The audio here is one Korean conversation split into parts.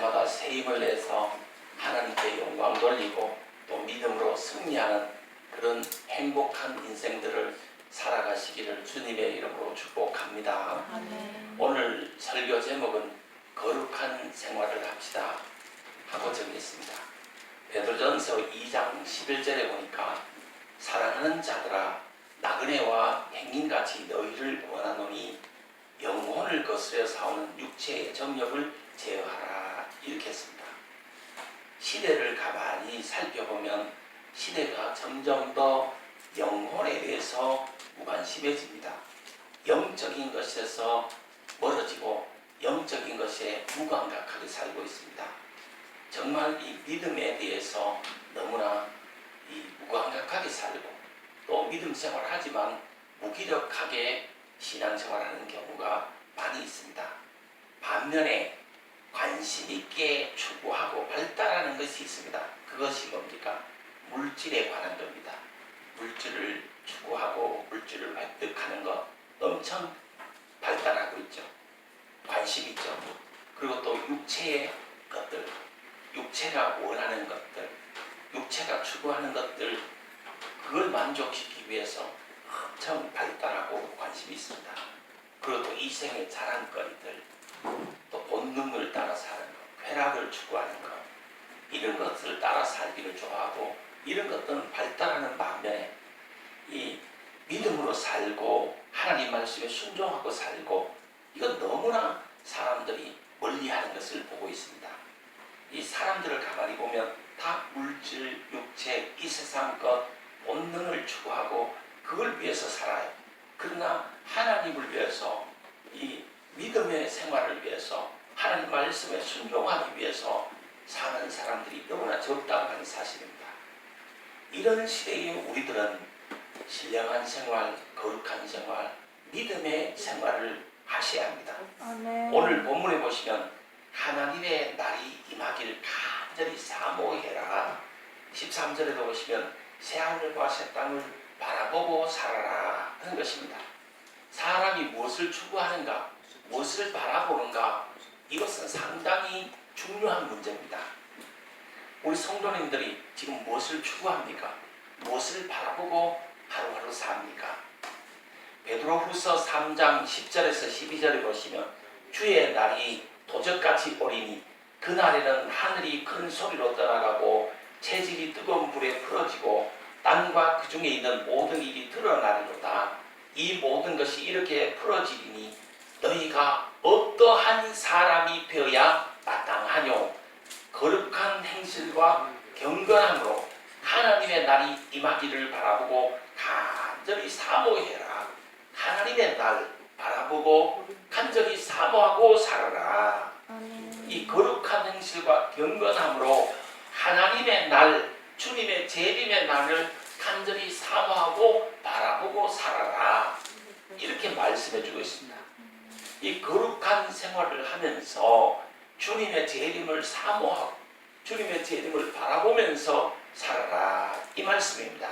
날마다 새 힘을 내서 하나님께 영광 돌리고 또 믿음으로 승리하는 그런 행복한 인생들을 살아가시기를 주님의 이름으로 축복합니다. 아멘. 오늘 설교 제목은 거룩한 생활을 합시다 하고 정했습니다. 베드로전서 2장 11절에 보니까 사랑하는 자들아 나그네와 행인같이 너희를 권하노니 영혼을 거스려 싸우는 육체의 정욕을 제어하라 이렇게 했습니다. 시대를 가만히 살펴보면 시대가 점점 더 영혼에 대해서 무관심해집니다. 영적인 것에서 멀어지고 영적인 것에 무감각하게 살고 있습니다. 정말 이 믿음에 대해서 너무나 무감각하게 살고 또 믿음 생활을 하지만 무기력하게 신앙생활하는 경우가 많이 있습니다. 반면에 관심 있게 추구하고 발달하는 것이 있습니다. 그것이 뭡니까? 물질에 관한 겁니다. 물질을 추구하고 물질을 획득하는 것 엄청 발달하고 있죠. 관심 있죠. 그리고 또 육체의 것들, 육체가 원하는 것들, 육체가 추구하는 것들, 그걸 만족시키기 위해서 엄청 발달하고 관심이 있습니다. 그리고 또 이생의 자랑거리들, 또 본능을 따라 사는 것, 쾌락을 추구하는 것, 이런 것들을 따라 살기를 좋아하고 이런 것들은 발달하는 반면에 이 믿음으로 살고 하나님 말씀에 순종하고 살고 이건 너무나 사람들이 멀리하는 것을 보고 있습니다. 이 사람들을 가만히 보면 다 물질, 육체, 이 세상 것, 본능을 추구하고 그걸 위해서 살아요. 그러나 하나님을 위해서 이 믿음의 생활을 위해서 하나님 말씀에 순종하기 위해서 사는 사람들이 너무나 적다고 하는 사실입니다. 이런 시대에 우리들은 신령한 생활, 거룩한 생활, 믿음의 생활을 하셔야 합니다. 아멘. 오늘 본문에 보시면 하나님의 날이 임하기를 간절히 사모해라. 13절에도 보시면 새하늘과 새 땅을 바라보고 살아라 하는 것입니다. 사람이 무엇을 추구하는가, 무엇을 바라보는가, 이것은 상당히 중요한 문제입니다. 우리 성도님들이 지금 무엇을 추구합니까? 무엇을 바라보고 하루하루 삽니까? 베드로후서 3장 10절에서 12절에 보시면 주의 날이 도적같이 오리니 그날에는 하늘이 큰 소리로 떠나가고 체질이 뜨거운 불에 풀어지고 땅과 그 중에 있는 모든 일이 드러나리로다. 이 모든 것이 이렇게 풀어지리니 너희가 어떠한 사람이 되어야 마땅하뇨. 거룩한 행실과 경건함으로 하나님의 날이 임하기를 바라보고 간절히 사모해라. 하나님의 날 바라보고 간절히 사모하고 살아라. 아멘. 이 거룩한 행실과 경건함으로 하나님의 날, 주님의 재림의 날을 간절히 사모하고 바라보고 살아라. 이렇게 말씀해 주고 있습니다. 이 거룩한 생활을 하면서 주님의 재림을 사모하고 주님의 재림을 바라보면서 살아라. 이 말씀입니다.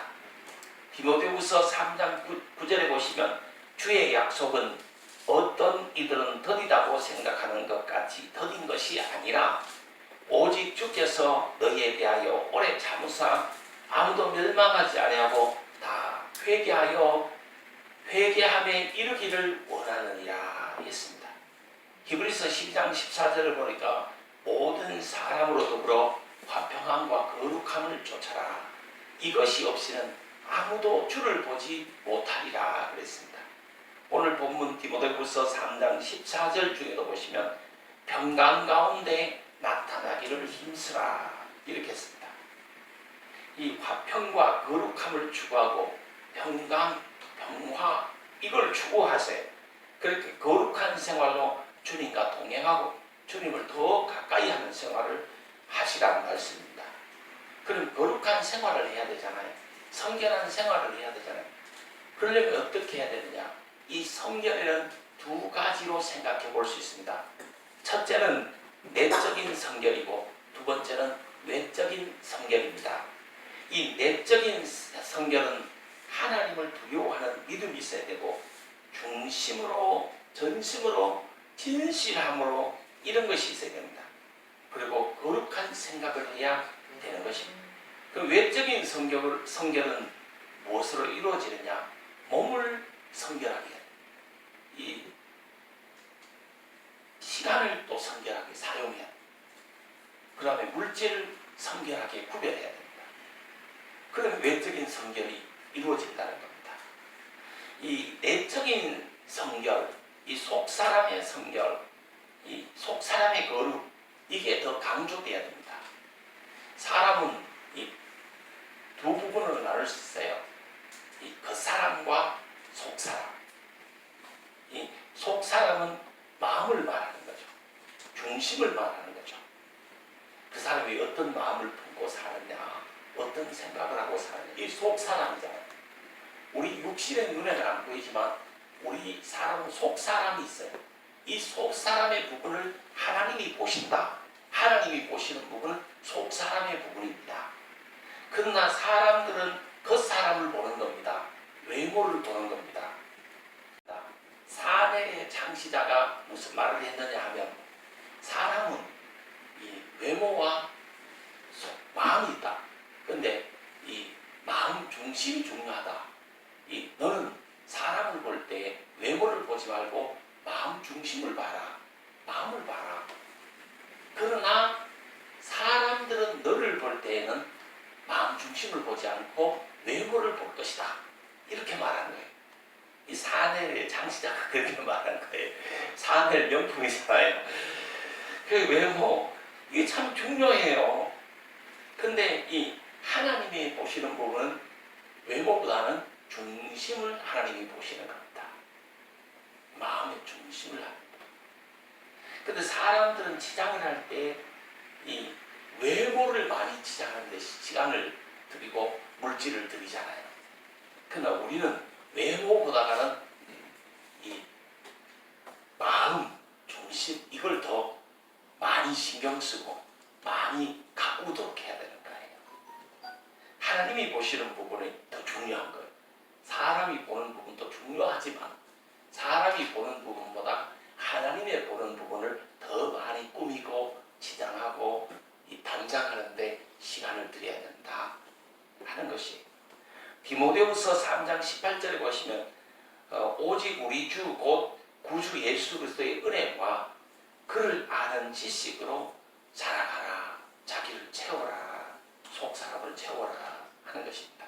디모데후서 3장 9절에 보시면 주의 약속은 어떤 이들은 더디다고 생각하는 것 같이 더딘 것이 아니라 오직 주께서 너희에 대하여 오래 참으사 아무도 멸망하지 아니하고 다 회개함에 이르기를 원하느니라 했습니다. 히브리서 12장 14절을 보니까 모든 사람으로 더불어 화평함과 거룩함을 쫓아라. 이것이 없이는 아무도 주를 보지 못하리라 그랬습니다. 오늘 본문 디모데후서 3장 14절 중에도 보시면 평강 가운데 나타나기를 힘쓰라 이렇게 했습니다. 이 화평과 거룩함을 추구하고 평강, 평화 이걸 추구하세요. 그렇게 거룩한 생활로 주님과 동행하고 주님을 더 가까이 하는 생활을 하시라는 말씀입니다. 그럼 거룩한 생활을 해야 되잖아요. 성결한 생활을 해야 되잖아요. 그러려면 어떻게 해야 되느냐? 이 성결에는 두 가지로 생각해 볼 수 있습니다. 첫째는 내적인 성결이고 두 번째는 외적인 성결입니다. 이 내적인 성결은 하나님을 두려워하는 믿음이 있어야 되고 중심으로 전심으로 진실함으로 이런 것이 있어야 됩니다. 그리고 거룩한 생각을 해야 되는 것입니다. 그 외적인 성결은 무엇으로 이루어지느냐? 몸을 성결하게, 이 시간을 또 성결하게 사용해야, 그 다음에 물질을 성결하게 구별해야 됩니다. 그러면 외적인 성결이 이루어진다는 겁니다. 이 내적인 성결, 이 속사람의 성결, 이 속사람의 거룩, 이게 더 강조돼야 됩니다. 사람은 이 두 부분으로 나눌 수 있어요. 이 겉사람과 속사람. 이 속사람은 마음을 말하는 거죠. 중심을 말하는 거죠. 그 사람이 어떤 마음을 품고 사느냐, 어떤 생각을 하고 사느냐, 이 속사람이잖아요. 우리 육신의 눈에는 안 보이지만 우리 사람은 속사람이 있어요. 이 속사람의 부분을 하나님이 보신다. 하나님이 보시는 부분은 속사람의 부분입니다. 그러나 사람들은 겉사람을 보는 겁니다. 외모를 보는 겁니다. 사내의 창시자가 무슨 말을 했느냐 하면, 사람은 이 외모와 마음이 있다. 그런데 이 마음 중심이 중요하다. 너는 사람을 볼 때 외모를 보지 말고 마음 중심을 봐라. 마음을 봐라. 그러나 사람들은 너를 볼 때에는 마음 중심을 보지 않고 외모를 볼 것이다. 이렇게 말하는 거예요. 이 사내의 창시자가 그렇게 말한 거예요. 사내 명품이잖아요. 그 외모, 이게 참 중요해요. 근데 이 하나님이 보시는 부분은 외모보다는 중심을 하나님이 보시는 겁니다. 마음의 중심을 합니다. 근데 사람들은 치장을 할 때 이 외모를 많이 치장하는 데 시간을 들이고 물질을 들이잖아요. 그러나 우리는 외모보다는 이 마음, 중심, 이걸 더 많이 신경 쓰고 많이 가꾸도록 해야 되는 거예요. 하나님이 보시는 부분이 더 중요한 거예요. 사람이 보는 부분도 중요하지만 사람이 보는 부분보다 하나님의 보는 부분을 더 많이 꾸미고 치장하고 이 단장하는데 시간을 들여야 된다 하는 것이, 디모데후서 3장 18절에 보시면 오직 우리 주 곧 구주 예수 그리스도의 은혜와 그를 아는 지식으로 자라가라, 자기를 채워라, 속사람을 채워라 하는 것입니다.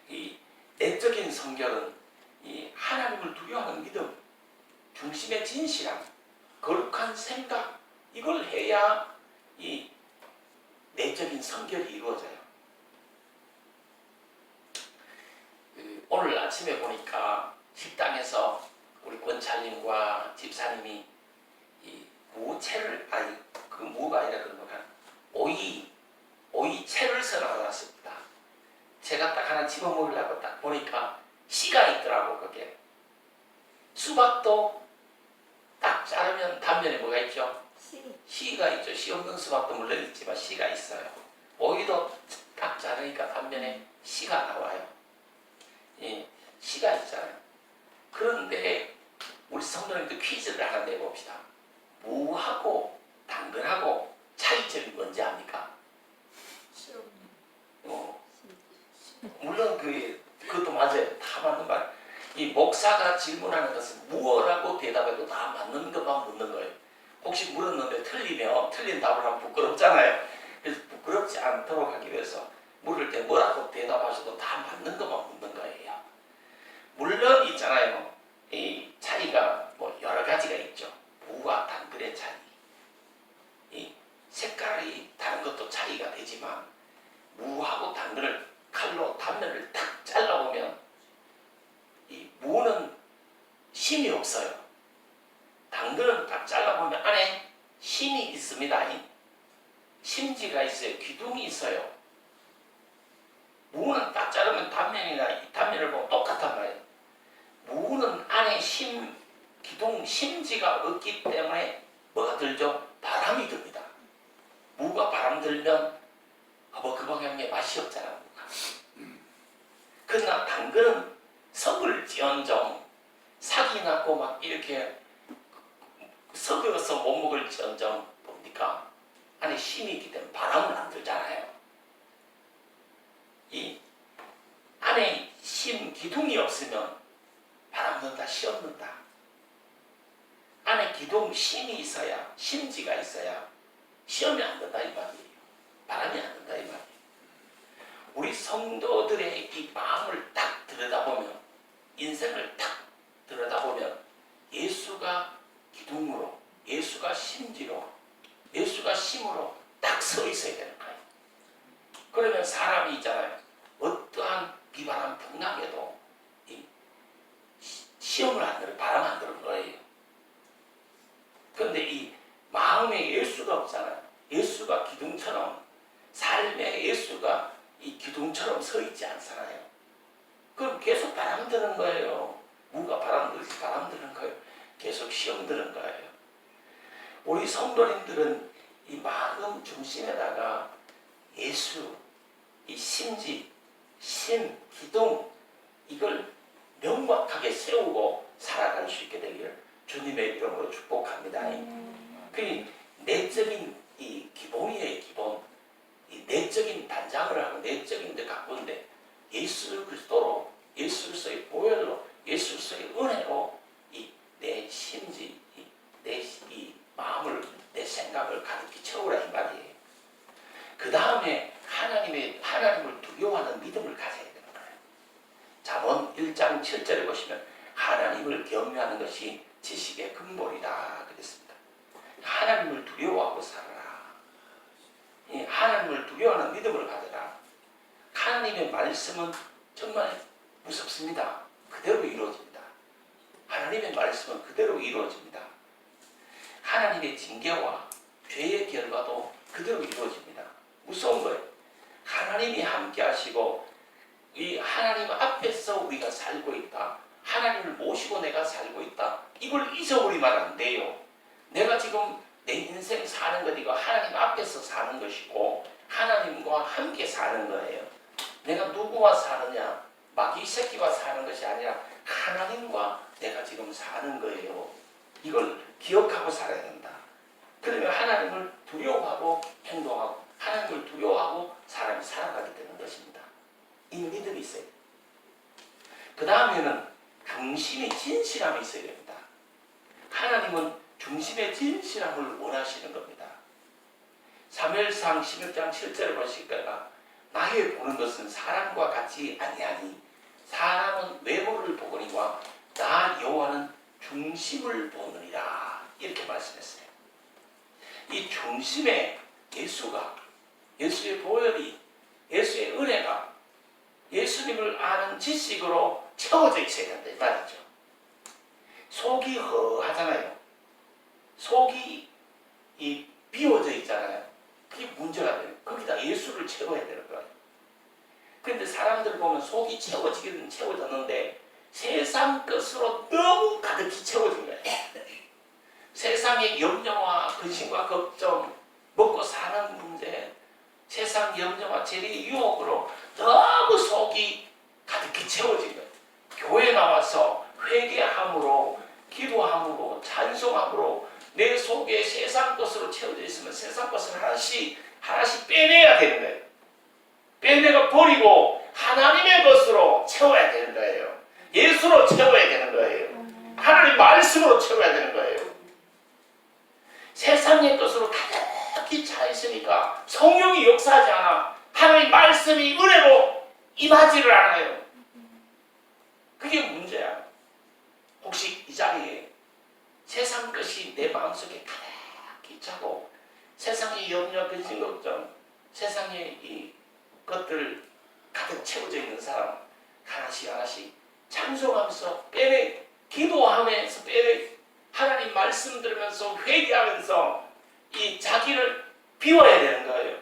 이 내적인 성결은 이 하나님을 두려워하는 믿음, 중심의 진실함, 거룩한 생각, 이걸 해야 이 내적인 성결이 이루어져요. 오늘 아침에 보니까 식당에서 우리 권찰님과 집사님이 이 무채를, 아니 그 무가 아니라 그런가, 오이채를 썰어놨습니다. 제가 딱 하나 집어 먹으려고 딱 보니까 씨가 있더라고. 그게 수박도 딱 자르면 단면에 뭐가 있죠? 씨가 있죠. 씨 없는 수박도 물론 있지만 씨가 있어요. 오이도 딱 자르니까 단면에 씨가 나와요. 예, 씨가 있잖아요. 그런데 우리 성도님들 퀴즈를 하나 내봅시다. 무하고 당근하고 차이점이 뭔지 압니까? 물론 그것도 맞아요. 다 맞는 말. 이 목사가 질문하는 것은 무엇라고 대답해도 다 맞는 것만 묻는 거예요. 혹시 물었는데 틀리면 틀린 답을 하면 부끄럽잖아요. 그래서 부끄럽지 않도록 하기 위해서 물을 때 뭐라고 대답하셔도 다 맞는 것만 묻는 거예요. 물론 있잖아요. 이 차이가 뭐 여러 가지가 있죠. 무와 당근의 차이. 이 색깔이 다른 것도 차이가 되지만 무하고 당근을 칼로 단면을 탁 잘라보면 이 무는 심이 없어요. 당근은 딱 잘라보면 안에 심이 있습니다. 심지가 있어요. 기둥이 있어요. 무는 딱 자르면 단면이나 이 단면을 보면 똑같단 말이에요. 무는 안에 기둥, 심지가 없기 때문에 뭐가 들죠? 바람이 듭니다. 무가 바람 들면 그 방향에 맛이 없잖아. 그러나 당근은 썩을지언정, 사기 나고 막 이렇게 썩어서 못 먹을지언정 뭡니까? 안에 힘이 있기 때문에 바람은 안 들잖아요. 이 안에 힘, 기둥이 없으면 바람 든다, 시험 든다. 안에 기둥, 힘이 있어야, 심지가 있어야 시험이 안 된다 이 말이에요. 바람이 안 된다 이 말이에요. 우리 성도들의 이 마음을 딱 들여다보면, 인생을 딱 들여다보면 예수가 기둥으로, 예수가 심지로, 예수가 힘으로 딱 서 있어야 되는 거예요. 그러면 사람이 있잖아요. 어떠한 비바람 풍랑에도 시험을 안 들어, 바람 안 들은 거예요. 그런데 이 마음에 예수가 없잖아요. 예수가 기둥처럼, 삶에 예수가 이 기둥처럼 서 있지 않잖아요. 그럼 계속 바람 드는 거예요. 누가 바람 들지? 바람 드는 거예요. 계속 시험 드는 거예요. 우리 성도님들은 이 마음 중심에다가 예수, 이 심지, 심, 기둥, 이걸 명확하게 세우고 살아갈 수 있게 되기를 주님의 이름으로 축복합니다. 그 내적인 이 기본이에요, 기본. 이 내적인 단장을 하고 내적인 데 가운데 예수 그리스도로, 예수로서의 보혈로, 예수로서의 은혜로 이 내 심지, 내 마음을, 내 생각을 가득히 채우라 이 말이에요. 그 다음에 하나님을 두려워하는 믿음을 가져야 되는 거예요. 잠언 1장 7절에 보시면 하나님을 경외하는 것이 지식의 근본이다 그랬습니다. 하나님을 두려워하고 살아라. 하나님을 두려워하는 믿음을 가져라. 하나님의 말씀은 정말 무섭습니다. 그대로 이루어집니다. 하나님의 말씀은 그대로 이루어집니다. 하나님의 징계와 죄의 결과도 그대로 이루어집니다. 무서운 거예요. 하나님이 함께 하시고 이 하나님 앞에서 우리가 살고 있다. 하나님을 모시고 내가 살고 있다. 이걸 잊어버리면 안 돼요. 내가 지금 내 인생 사는 것 이거 하나님 앞에서 사는 것이고 하나님과 함께 사는 거예요. 내가 누구와 사느냐, 마귀 새끼와 사는 것이 아니라 하나님과 내가 지금 사는 거예요. 이걸 기억하고 살아야 된다. 그러면 하나님을 두려워하고 행동하고 하나님을 두려워하고 사람이 살아가게 되는 것입니다. 이 믿음이 있어야 돼요. 그 다음에는 중심의 진실함이 있어야 됩니다. 하나님은 중심의 진실함을 원하시는 겁니다. 사무엘상 16장 7절을 보시니까 나의 보는 것은 사람과 같이 아니하니 사람은 외모를 보거니와 나 여호와는 중심을 보느니라 이렇게 말씀했어요. 이 중심에 예수가, 예수의 보혈이, 예수의 은혜가 예수님을 아는 지식으로 채워져 있어야 된다 이 말이죠. 속이 허하잖아요. 속이 비워져 있잖아요. 그게 문제가 돼요. 거기다 예수를 채워야 되는 거예요. 그런데 사람들 보면 속이 채워지기는 채워졌는데 세상 것으로 너무 가득히 채워진 거예요. 세상의 염려와 근심과 걱정, 먹고 사는 문제, 세상 염려와 재리의 유혹으로 너무 속이 가득히 채워진 거예요. 교회 나와서 회개함으로, 기도함으로, 찬송함으로 내 속에 세상 것으로 채워져 있으면 세상 것을 하나씩 빼내야 되는 거예요. 빼내가 버리고 하나님의 것으로 채워야 되는 거예요. 예수로 채워야 되는 거예요. 하나님 말씀으로 채워야 되는 거예요. 세상의 것으로 가득히 차 있으니까 성령이 역사하지 않아. 하나님 말씀이 은혜로 임하지를 않아요. 그게 문제야. 혹시 이 자리에 세상 것이 내 마음속에 가득히 차고 세상의 염려, 근심, 걱정, 세상의 이 것들 가득 채워져 있는 사람 하나씩 찬송하면서 빼내, 기도하면서 빼내, 하나님 말씀 들으면서 회개하면서 이 자기를 비워야 되는 거예요.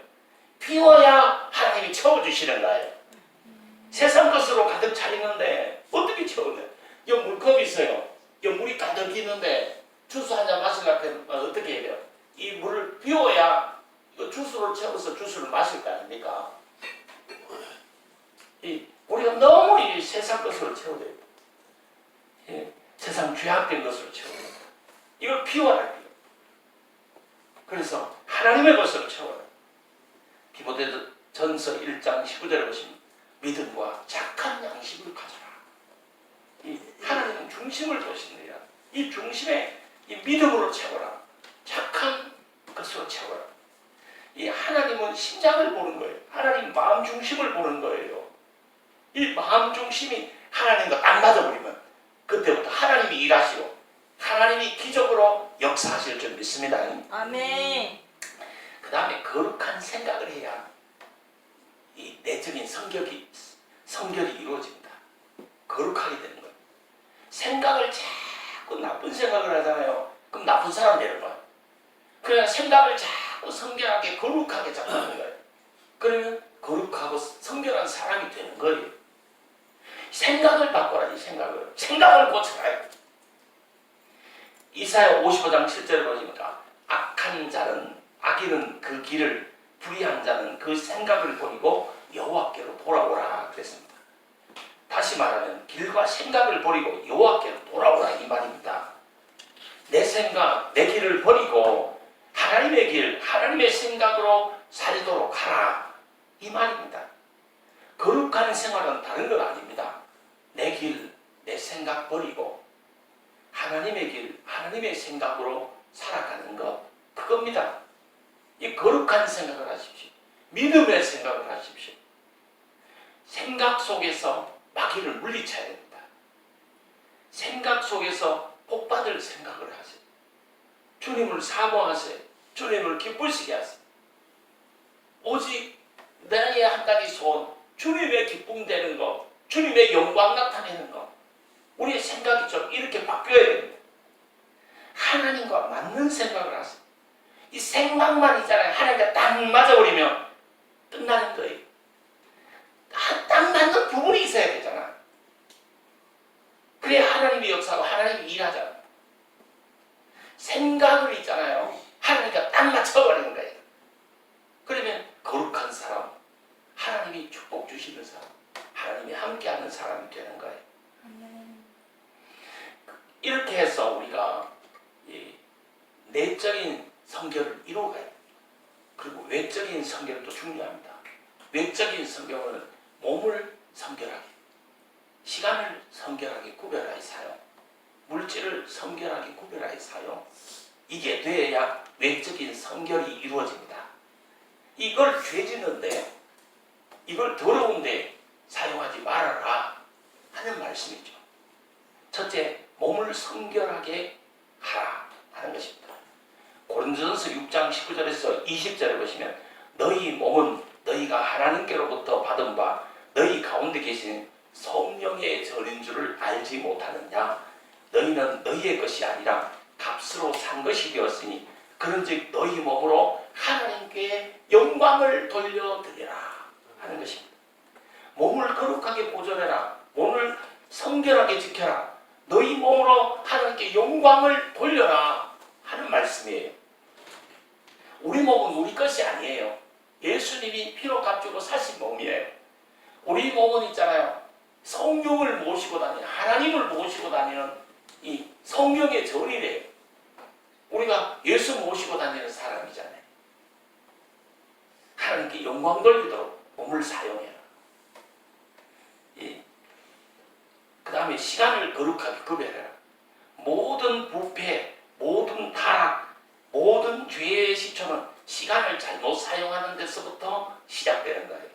비워야 하나님이 채워주시는 거예요. 세상 것으로 가득 차 있는데 어떻게 채워요? 여기 물컵이 있어요. 여기 물이 가득 있는데 주스 한 잔 마시려면 어떻게 해야 돼요? 이 물을 비워야 이거 주스로 채워서 주스를 마실 거 아닙니까? 우리가 너무 이 세상 것으로 채워져요. 세상 죄악된 것으로 채워져요. 이걸 비워야 돼요. 그래서 하나님의 것으로 채워라. 디모데전서 1장 19절에 보시면 믿음과 착한 양식을 가져라. 이 하나님은 중심을 보신대요. 이 중심에 이 믿음으로 채워라. 착한 것으로 채워라. 이 하나님은 심장을 보는 거예요. 하나님 마음 중심을 보는 거예요. 이 마음 중심이 하나님과 딱 맞아버리면 그때부터 하나님이 일하시고 하나님이 기적으로 역사하실 줄 믿습니다. 아멘. 그 다음에 거룩한 생각을 해야 이 내적인 성결이 이루어집니다. 거룩하게 되는 거예요. 생각을 자꾸 나쁜 생각을 하잖아요. 그럼 나쁜 사람 되는 거예요. 그냥 생각을 자꾸 성결하게 거룩하게 잡는 거예요. 그러면 거룩하고 성결한 사람이 되는 거예요. 생각을 바꿔라. 생각을 고쳐라. 이사야 55장 7절을 보니까 악인은 그 길을, 불의한 자는 그 생각을 버리고 여호와께로 돌아오라 그랬습니다. 다시 말하면 길과 생각을 버리고 여호와께로 돌아오라 이 말입니다. 내 생각, 내 길을 버리고 하나님의 길, 하나님의 생각으로 살도록 하라 이 말입니다. 거룩한 생활은 다른 건 아닙니다. 내 길, 내 생각 버리고 하나님의 길, 하나님의 생각으로 살아가는 것, 그겁니다. 이 거룩한 생각을 하십시오. 믿음의 생각을 하십시오. 생각 속에서 마귀를 물리쳐야 됩니다. 생각 속에서 복받을 생각을 하세요. 주님을 사모하세요. 주님을 기쁘시게 하세요. 오직 나의 한 가지 소원, 주님의 기쁨 되는 것, 주님의 영광 나타내는 것, 우리의 생각이 좀 이렇게 바뀌어야 됩니다. 하나님과 맞는 생각을 하세요. 이 생각만 있잖아요. 하나님과 딱 맞아버리면 끝나는 거예요. 딱 맞는 부분이 있어야 되잖아. 그래야 하나님이 역사하고 하나님이 일하잖아. 생각을 있잖아요. 하나님과 딱 맞춰버리는 거예요. 그러면 거룩한 사람, 하나님이 축복 주시는 사람, 하나님이 함께하는 사람이 되는 거예요. 이렇게 해서 우리가 내적인 성결을 이루어가요. 그리고 외적인 성결도 중요합니다. 외적인 성결은 몸을 성결하게, 시간을 성결하게 구별하여 사용, 물질을 성결하게 구별하여 사용, 이게 돼야 외적인 성결이 이루어집니다. 이걸 죄짓는데, 이걸 더러운데 사용하지 말아라 하는 말씀이죠. 첫째, 몸을 성결하게 하라 하는 것입니다. 고린도전서 6장 19절에서 20절에 보시면 너희 몸은 너희가 하나님께로부터 받은 바 너희 가운데 계신 성령의 전인 줄을 알지 못하느냐. 너희는 너희의 것이 아니라 값으로 산 것이 되었으니 그런즉 너희 몸으로 하나님께 영광을 돌려드리라 하는 것입니다. 몸을 거룩하게 보존해라. 몸을 성결하게 지켜라. 너희 몸으로 하나님께 영광을 돌려라 하는 말씀이에요. 우리 몸은 우리 것이 아니에요. 예수님이 피로 값주고 사신 몸이에요. 우리 몸은 있잖아요. 성령을 모시고 다니는, 하나님을 모시고 다니는 이 성령의 전이래요. 우리가 예수 모시고 다니는 사람이잖아요. 하나님께 영광 돌리도록 몸을 사용해라. 그 다음에 시간을 거룩하게 구별해라. 모든 부패, 모든 타락, 모든 죄의 시초는 시간을 잘못 사용하는 데서부터 시작되는 거예요.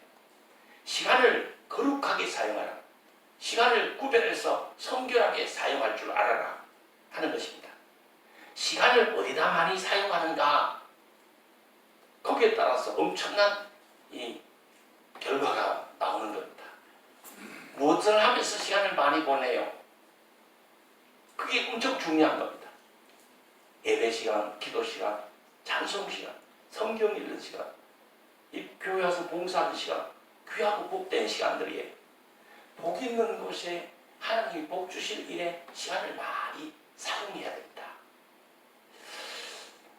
시간을 거룩하게 사용하라. 시간을 구별해서 성결하게 사용할 줄 알아라 하는 것입니다. 시간을 어디다 많이 사용하는가, 거기에 따라서 엄청난 이 결과가 나오는 겁니다. 무엇을 하면서 시간을 많이 보내요? 그게 엄청 중요한 겁니다. 예배 시간, 기도 시간, 찬송 시간, 성경 읽는 시간, 이 교회 와서 봉사하는 시간, 귀하고 복된 시간들이에요. 복 있는 곳에 하나님이 복 주실 일에 시간을 많이 사용해야 됩니다.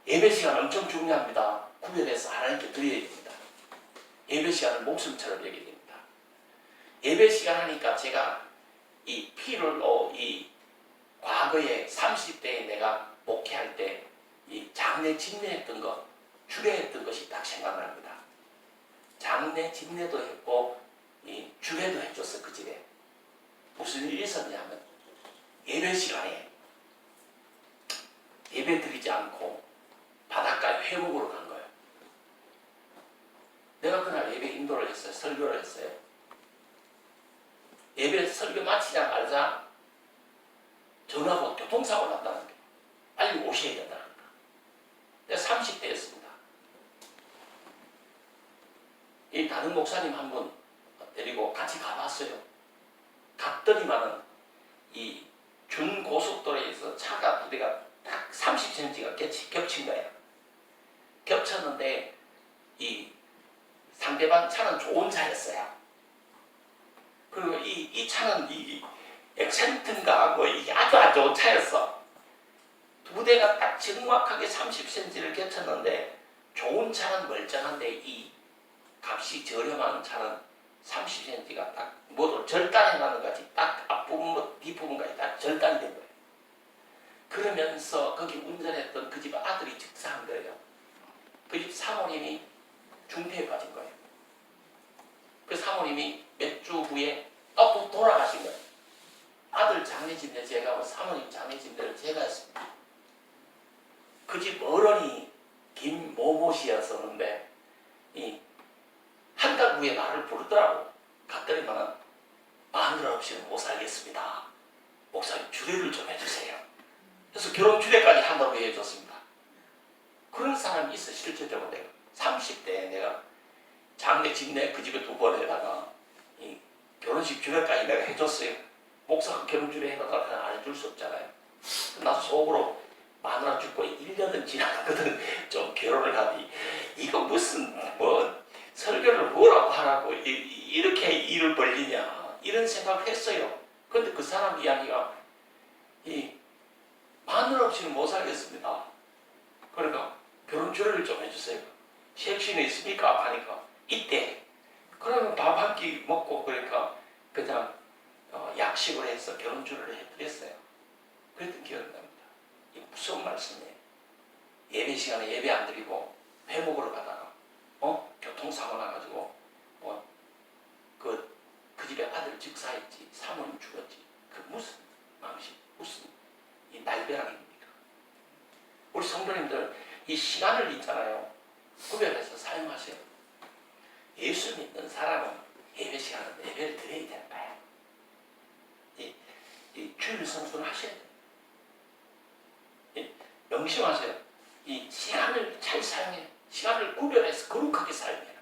예배 시간 엄청 중요합니다. 구별해서 하나님께 드려야 됩니다. 예배 시간을 목숨처럼 여겨야 됩니다. 예배 시간 하니까 제가 이 피를로 이 과거에 30대에 내가 목회할 때 이 장례 집례했던 거 주례했던 것이 딱 생각납니다. 장례, 집례도 했고 이 주례도 해줬어. 그 집에 무슨 일이 있었냐면 예배 시간에 예배 드리지 않고 바닷가에 회목으로 간 거예요. 내가 그날 예배 인도를 했어요. 설교를 했어요. 예배 설교 마치자마자 전화가 교통사고 났다는 거예요. 빨리 오셔야 된다는 거예요. 내가 30대였습니다. 이 다른 목사님 한 분 데리고 같이 가봤어요. 갔더니만은 이 준고속도로에서 차가 두 대가 딱 30cm가 겹친 거예요. 겹쳤는데 이 상대방 차는 좋은 차였어요. 그리고 이 차는 이 엑센트인가 뭐 이게 아주 안 좋은 차였어. 두 대가 딱 정확하게 30cm를 겹쳤는데 좋은 차는 멀쩡한데 이 값이 저렴한 차는 30cm가 딱 모두 절단해 나는 것이 딱 앞부분 뒷부분까지 딱 절단이 된 거예요. 그러면서 거기 운전했던 그 집 아들이 즉사한 거예요. 그 집 사모님이 중태에 빠진 거예요. 그 사모님이 몇 주 후에 또 돌아가신 거예요. 아들 장례집례 제가 하고 사모님 장례집례를 제가 했습니다. 그 집 어른이 김모모 씨였었는데 한 달 후에 나를 부르더라고. 갔더니만 마늘 없이는 못 살겠습니다. 목사님 주례를 좀 해주세요. 그래서 결혼 주례까지 한 달 후에 해줬습니다. 그런 사람이 있어. 실질적으로 내가 30대에 내가 장례 집례 그 집에 2번 해다가 이 결혼식 주례까지 내가 해줬어요. 목사가 결혼 주례 해다가 그냥 안 해줄 수 없잖아요. 나도 속으로 마누라 죽고 1년은 지났거든. 좀 결혼을 하니 이거 무슨 뭐 설교를 뭐라고 하라고 이렇게 일을 벌리냐 이런 생각을 했어요. 그런데 그 사람 이야기가 이 마누라 없이는 못 살겠습니다. 그러니까 결혼 주례를 좀 해주세요. 섹시는 있습니까? 하니까 이때 그러면 밥 한 끼 먹고 그러니까 그냥 약식을 해서 결혼 주례를 해드렸어요. 그랬던 기억이 납니다. 이게 무슨 말씀이에요? 예배 시간에 예배 안 드리고 회목으로 가다가 교통사고 나가지고 그 집에 아들 즉사했지, 사모님 죽었지. 그 무슨 망신, 무슨 이 날벼락입니까? 우리 성도님들 이 시간을 있잖아요. 구별해서 사용하세요. 예수 믿는 사람은 예배 시간에 예배를 드려야 되는 거예요. 이 주일 성수를 하셔야 돼요. 명심하세요. 이 시간을 잘 사용해. 시간을 구별해서 거룩하게 사용해라.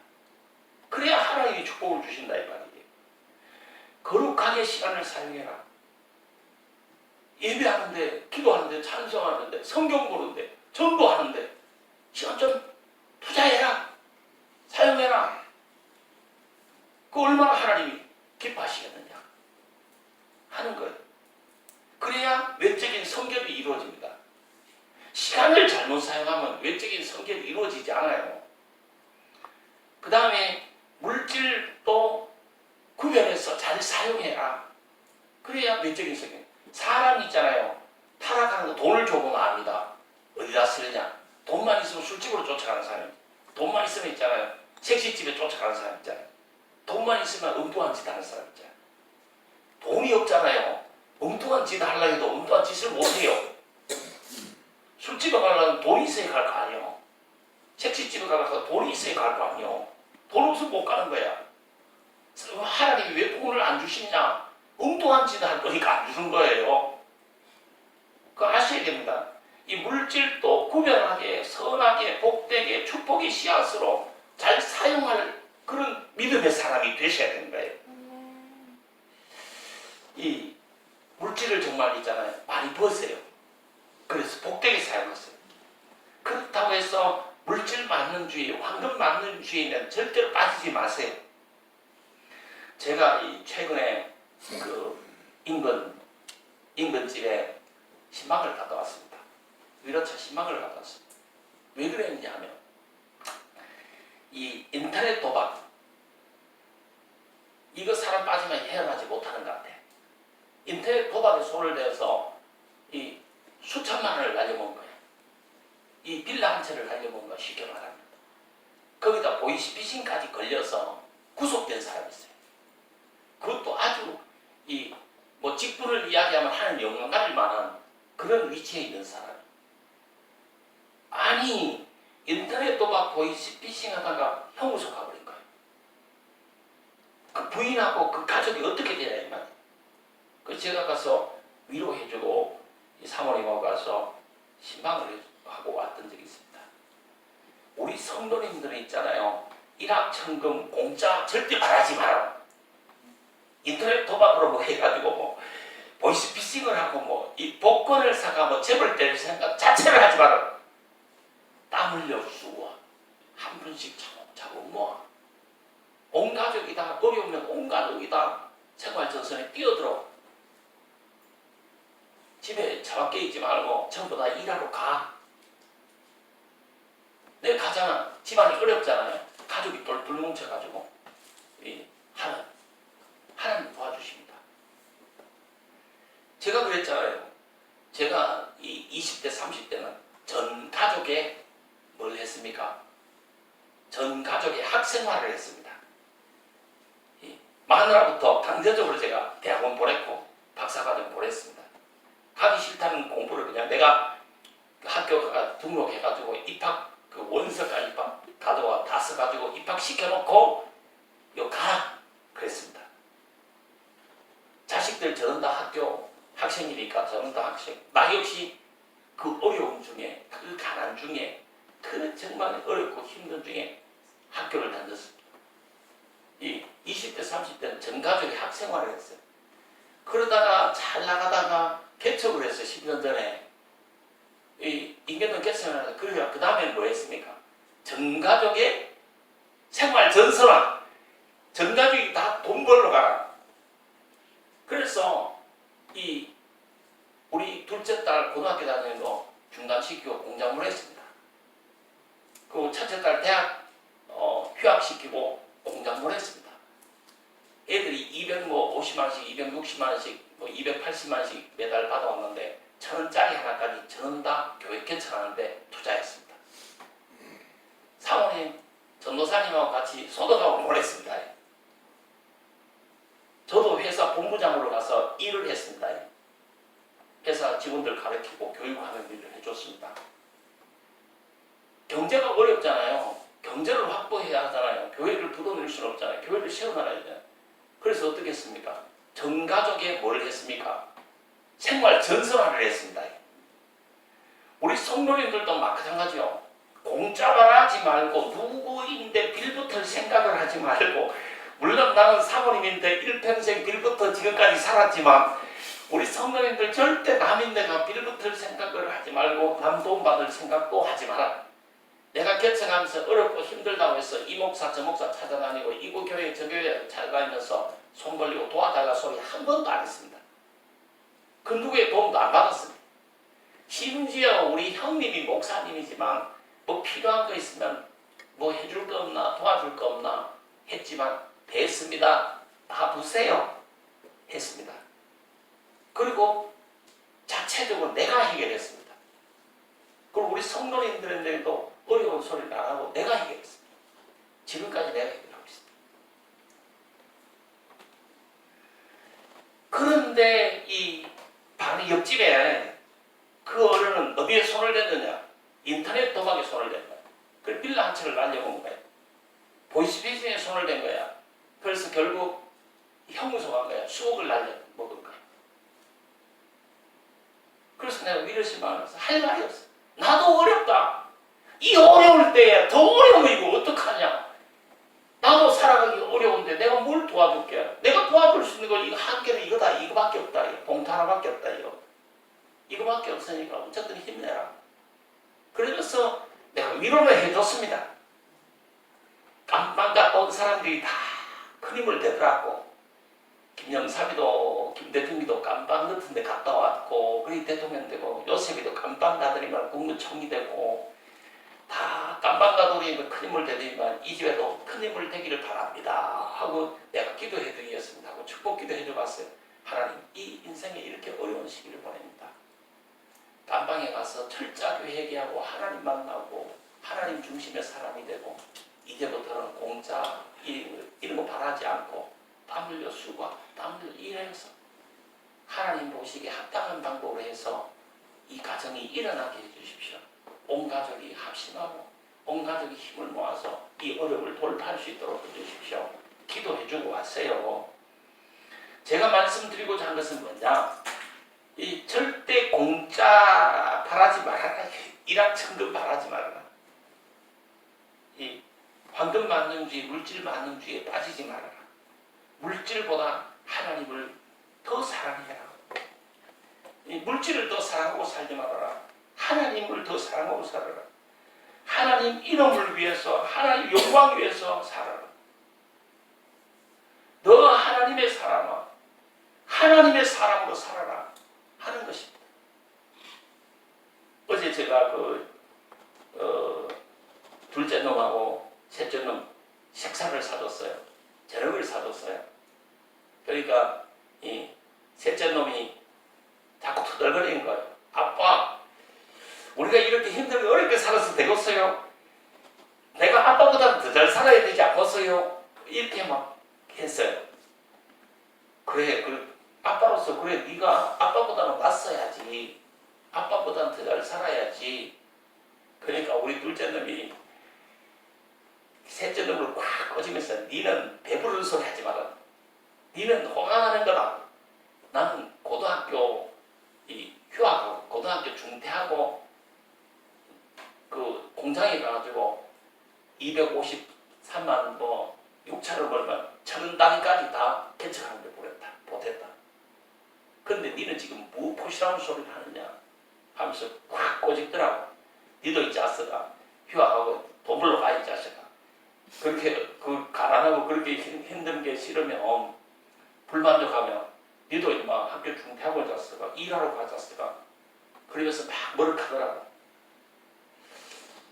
그래야 하나님이 축복을 주신다 이 말이에요. 거룩하게 시간을 사용해라. 예배하는데, 기도하는데, 찬송하는데, 성경 보는데, 전도하는데 시간 좀 투자해라. 사용해라. 그 얼마나 하나님이 기뻐하시겠느냐 하는 거예요. 그래야 외적인 성결이 이루어집니다. 시간을 잘못 사용하면 외적인 성결이 이루어지지 않아요. 그 다음에 물질도 구별해서 잘 사용해라. 그래야 외적인 성결. 사람 있잖아요. 타락하는 거 돈을 줘보면 압니다. 어디다 쓰느냐. 돈만 있으면 술집으로 쫓아가는 사람이. 돈만 있으면 있잖아요. 섹시집에 쫓아가는 사람 있잖아요. 돈만 있으면 엉뚱한 짓 하는 사람 있잖아요. 돈이 없잖아요. 엉뚱한 짓 하려고 해도 엉뚱한 짓을 못해요. 술집에 가려면 돈이 있어야 갈 거 아니에요. 섹시집에 가려면 돈이 있어야 갈 거 아니에요. 돈 없으면 못 가는 거야. 하나님이 왜 돈을 안 주시냐? 엉뚱한 짓을 할 거니까 안 주는 거예요. 그거 아셔야 됩니다. 이 물질도 구별하게, 선하게, 복되게, 축복의 씨앗으로 잘 사용할 그런 믿음의 사람이 되셔야 되는 거예요. 이 물질을 정말 있잖아요. 많이 버세요. 그래서 복되게 사용하세요. 그렇다고 해서 물질 맞는 주의, 황금 맞는 주의는 절대로 빠지지 마세요. 제가 최근에 그 인근집에 신방을 갔다 왔습니다. 위로차 신방을 갔다 왔습니다. 왜 그랬느냐 하면 이 인터넷 도박 이거 사람 빠지면 헤어나지 못하는 것 같아. 인터넷 도박에 손을 대서 이 수천만 원을 날려먹은 거야. 이 빌라 한 채를 날려먹은 거야. 쉽게 말합니다. 거기다 보이스피싱까지 걸려서 구속된 사람이 있어요. 그것도 아주 뭐 직분을 이야기하면 하는 영광 가질 만한 그런 위치에 있는 사람. 아니 인터넷 도박 보이스피싱 하다가 형무소 가버린 거예요. 그 부인하고 그 가족이 어떻게 되냐 이 말이에요. 그래서 제가 가서 위로해주고 이 사모님하고 가서 신방을 하고 왔던 적이 있습니다. 우리 성도님들은 있잖아요. 일확천금 공짜 절대 바라지 마라. 인터넷 도박으로 뭐 해가지고 뭐 보이스피싱을 하고 뭐 이 복권을 사가 뭐 재벌 될 생각 자체를 하지 마라. 땀 흘려 쓰고 한 분씩 차곡차곡 모아. 온 가족이 다 어려우면 온 가족이 다 생활전선에 뛰어들어. 집에 처박혀 있지 말고 전부 다 일하러 가. 내가 가잖아. 집안이 어렵잖아요. 가족이 똘똘 뭉쳐가지고 하나님 도와주십니다. 제가 그랬잖아요. 제가 이 20대 30대는 전 가족에 뭘 했습니까? 전 가족의 학생활을 했습니다. 마누라부터 강제적으로 제가 대학원 보냈고 박사과정 보냈습니다. 가기 싫다는 공부를 그냥 내가 학교 가 등록해가지고 입학 그 원서까지 가져와 다 써가지고 입학시켜놓고 요 가라 그랬습니다. 자식들 저는 다 학교 학생이니까 저는 다 학생. 나 역시 그 어려움 중에 그 가난 중에 그 정말 어렵고 힘든 중에 학교를 다녔습니다. 이 20대 30대는 전 가족이 학생활을 했어요. 그러다가 잘 나가다가 개척을 했어요. 10년 전에. 이 인계동 개척을 해서 그러니까 그 다음에 뭐 했습니까? 전 가족의 생활 전선화. 전 가족이 다 돈 벌러 가라. 그래서 우리 둘째 딸 고등학교 다니는 거 중단시키고 공장을 했습니다. 그 첫째 딸 대학 휴학시키고 공장을 했습니다. 애들이 250만원씩, 260만원씩, 뭐 280만원씩 매달 받아왔는데 1,000원짜리 하나까지 저는 다 교회 개척하는데 투자했습니다. 사모님, 전도사님하고 같이 소득하고 보냈습니다. 저도 회사 본부장으로 가서 일을 했습니다. 회사 직원들 가르치고 교육하는 일을 해줬습니다. 경제가 어렵잖아요. 경제를 확보해야 하잖아요. 교회를 부도낼 수는 없잖아요. 교회를 세워놔야 돼요. 그래서 어떻게 했습니까? 전 가족에 뭘 했습니까? 생활 전선화를 했습니다. 우리 성도님들도 마찬가지요. 공짜만 하지 말고 누구인데 빌붙을 생각을 하지 말고, 물론 나는 사모님인데 일평생 빌붙어 지금까지 살았지만 우리 성도님들 절대 남인데가 빌붙을 생각을 하지 말고 남 도움 받을 생각도 하지 마라. 내가 개척하면서 어렵고 힘들다고 해서 이 목사 저 목사 찾아다니고 이구 교회 저 교회 찾아다니면서 손 벌리고 도와달라 소리 한 번도 안 했습니다. 그 누구의 도움도 안 받았습니다. 심지어 우리 형님이 목사님이지만 뭐 필요한 거 있으면 뭐 해줄 거 없나 도와줄 거 없나 했지만 됐습니다. 다 부세요. 했습니다. 그리고 자체적으로 내가 해결했습니다. 그리고 우리 성도님들에게도 어려운 소리를 안 하고 내가 해결했습니다. 지금까지 내가 해결하고 있습니다. 그런데 이 바로 옆집에 그 어른은 어디에 손을 댔느냐? 인터넷 도박에 손을 댄 거야. 그래서 빌라 한 채를 날려먹은 거야. 보이스피싱에 손을 댄 거야. 그래서 결국 형무소 간 거야. 수억을 날려먹은 거야. 그래서 내가 위로심하면서 할 말이 없어. 나도 어렵다. 이 어려울 때에 더 어려우면 이거 어떡하냐. 나도 살아가기 어려운데 내가 뭘 도와줄게. 내가 도와줄 수 있는 거 이거 한계는 이거다. 이거밖에 없다. 이거 봉투 하나밖에 없다. 이거밖에 없으니까 어쨌든 힘내라. 그래서 내가 위로를 해줬습니다. 깜빵 갔다 온 사람들이 다 큰 힘을 대더라고. 김영삼이도 김대중이도 깜빵 같은 데 갔다 왔고 그리 대통령 되고 요셉이도 깜빵 가더니만 국무총리 되고 다 깜빵 가더니 큰 힘을 대더니만 이 집에도 큰 힘을 되기를 바랍니다 하고 내가 기도해 드리겠습니다 하고 축복 기도해 줘봤어요. 하나님 이 인생에 이렇게 어려운 시기를 보냅니다. 깜빵에 가서 철저하게 회개하고 하나님 만나고 하나님 중심의 사람이 되고 이제부터는 공짜 이런 거 바라지 않고 땀 흘려 수고 땀 흘려 일해서 하나님 보시기에 합당한 방법으로 해서 이 가정이 일어나게 해주십시오. 온 가족이 합심하고 온 가족이 힘을 모아서 이 어려움을 돌파할 수 있도록 해주십시오. 기도해주고 왔어요. 제가 말씀드리고자 한 것은 뭐냐, 이 절대 공짜 바라지 말아라. 일확천금 바라지 말아라. 이 황금 만능주의, 물질 만능주의에 빠지지 말아라. 물질보다 하나님을 더 사랑해라. 이 물질을 더 사랑하고 살지 말아라. 하나님을 더 사랑하고 살아라. 하나님 이름을 위해서, 하나님 영광 위해서 살아라. 너 하나님의 사람아, 하나님의 사람으로 살아라 하는 것입니다. 어제 제가 둘째 놈하고 셋째 놈 식사를 사줬어요. 저녁을 사줬어요. 그러니까 이 셋째 놈이 자꾸 투덜거리는 거예요. 아빠, 우리가 이렇게 힘들게 어렵게 살아서 되겠어요? 내가 아빠보다 더 잘 살아야 되지 않겠어요? 이렇게 막 했어요. 그래, 아빠로서 그래, 네가 아빠보다는 낫어야지. 아빠보다는 더 잘 살아야지. 그러니까 우리 둘째 놈이 셋째 놈을 꽉 꺼지면서 니는 배부른 소리 하지 마라. 니는 호강하는 거라. 나는 고등학교 휴학하고 고등학교 중퇴하고 그 공장에 가가지고 253만 6천을 벌면 1000단위까지 다 개척하는데 보냈다. 그런데 니는 지금 뭐 포시라는 소리를 하느냐 하면서 꽉 꼬집더라고. 니도 이 자식아 휴학하고 돈 벌러 가 이 자식아. 그렇게 가난하고 그렇게 힘든 게 싫으면 불만족하면 니도 임마 학교 중퇴하고 자식아 일하러 가 자식아. 그러면서 막 머쓱하더라고.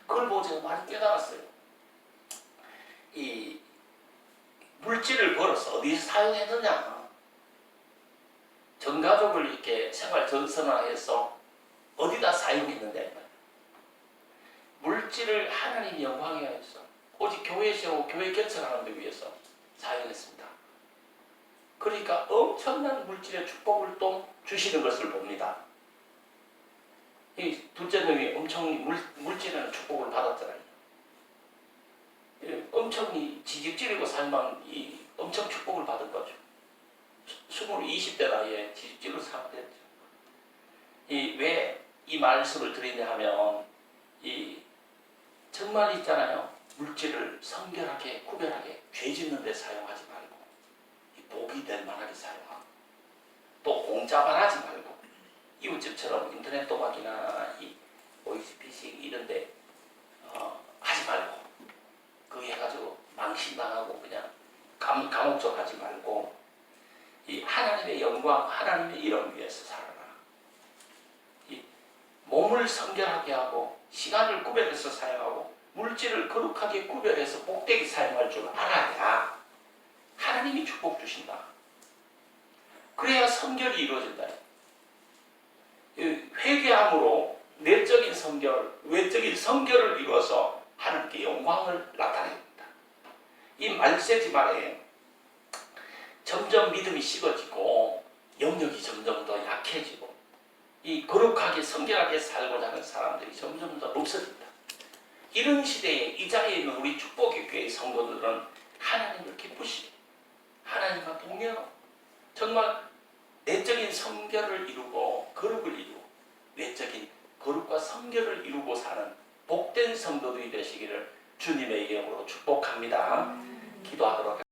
그걸 보고 제가 많이 깨달았어요. 이 물질을 벌어서 어디서 사용했느냐. 전 가족을 이렇게 생활 전선화해서 어디다 사용했느냐. 물질을 하나님 영광에 위해서 오직 교회 세우고 교회 개척하는 데 위해서 사용했습니다. 그러니까 엄청난 물질의 축복을 또 주시는 것을 봅니다. 이 둘째 놈이 엄청 물질의 축복을 받았잖아요. 엄청 지직질이고 살만 엄청 축복을 받은 거죠. 20대 나이에 지직질로 살게 됐죠. 왜 이 말씀을 드리냐 하면 정말 있잖아요. 물질을 성결하게 구별하게 죄 짓는 데 사용하지 말고 복이 될 만하게 사용하고 또 공짜만 하지 말고 이웃집처럼 인터넷 도박이나 보이스피싱 이런 데 하지 말고 그거 해가지고 망신당하고 그냥 감옥 쪽 하지 말고 이 하나님의 영광, 하나님의 이름 위해서 살아라. 이 몸을 성결하게 하고 시간을 구별해서 사용하고 물질을 거룩하게 구별해서 복되게 사용할 줄 알아야 하나님이 축복 주신다. 그래야 성결이 이루어진다. 회개함으로 내적인 성결, 외적인 성결을 이루어서 하나님께 영광을 나타냅니다. 이 말세지 말에 점점 믿음이 식어지고 영역이 점점 더 약해지고 이 거룩하게 성결하게 살고자 하는 사람들이 점점 더 없어진다. 이런 시대에 이 자리에 있는 우리 축복의 교회 성도들은 하나님을 기쁘시게 하나님과 동행하고 정말 내적인 성결을 이루고 거룩을 이루고 외적인 거룩과 성결을 이루고 사는 복된 성도들이 되시기를 주님의 이름으로 축복합니다. 기도하도록 하겠습니다.